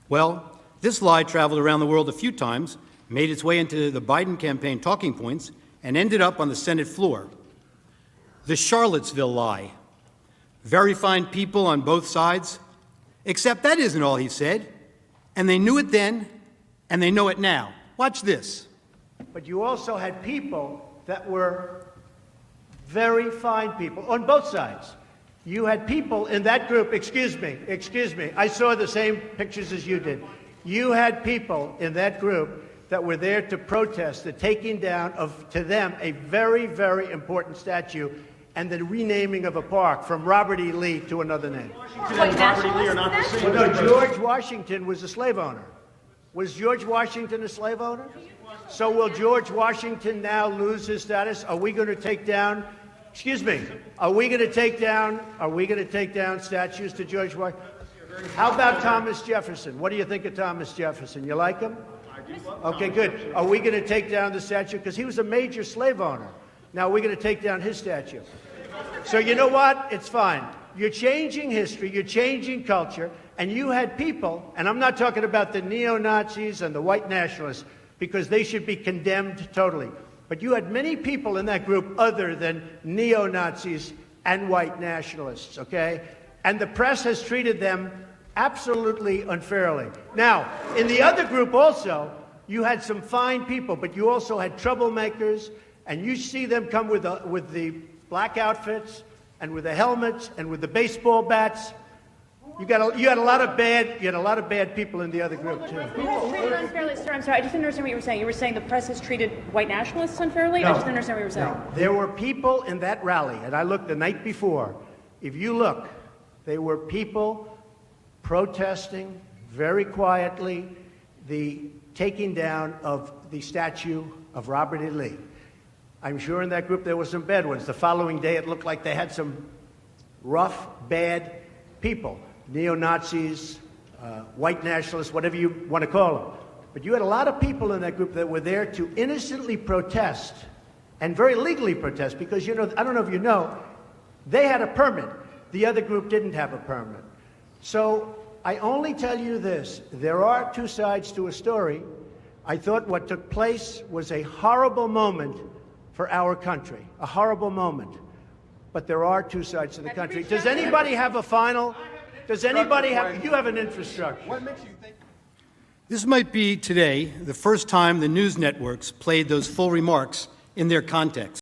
Well, this lie traveled around the world a few times, made its way into the Biden campaign talking points, and ended up on the Senate floor. The Charlottesville lie. Very fine people on both sides, except that isn't all he said. And they knew it then, and they know it now. Watch this. But you also had people that were very fine people on both sides. You had people in that group, excuse me, I saw the same pictures as you did. You had people in that group that were there to protest the taking down of, to them, a very, very important statue and the renaming of a park from Robert E. Lee to another name. No, George Washington was a slave owner. Was George Washington a slave owner? So will George Washington now lose his status? Are we going to take down, excuse me, are we going to take down statues to George Washington? How about Thomas Jefferson? What do you think of Thomas Jefferson? You like him? Okay, good. Are we going to take down the statue? Because he was a major slave owner. Now we're going to take down his statue. So you know what? It's fine. You're changing history, you're changing culture, and you had people, and I'm not talking about the neo-Nazis and the white nationalists, because they should be condemned totally. But you had many people in that group other than neo-Nazis and white nationalists, okay? And the press has treated them absolutely unfairly. Now, in the other group also, you had some fine people, but you also had troublemakers, and you see them come with the black outfits and with the helmets and with the baseball bats. You had a lot of bad people in the other group too. Treated unfairly, sir. I'm sorry, I just didn't understand what you were saying. You were saying the press has treated white nationalists unfairly? No, I just didn't understand what you were saying. No. There were people in that rally, and I looked the night before. If you look, there were people protesting very quietly the taking down of the statue of Robert E. Lee. I'm sure in that group there were some bad ones. The following day it looked like they had some rough, bad people. Neo-Nazis, white nationalists, whatever you want to call them. But you had a lot of people in that group that were there to innocently protest, and very legally protest, because, you know, I don't know if you know, they had a permit. The other group didn't have a permit. So I only tell you this, there are two sides to a story. I thought what took place was a horrible moment for our country, a horrible moment. But there are two sides to the country. Does anybody have a final? Does anybody have, you have an infrastructure. What makes you think? This might be today the first time the news networks played those full remarks in their context.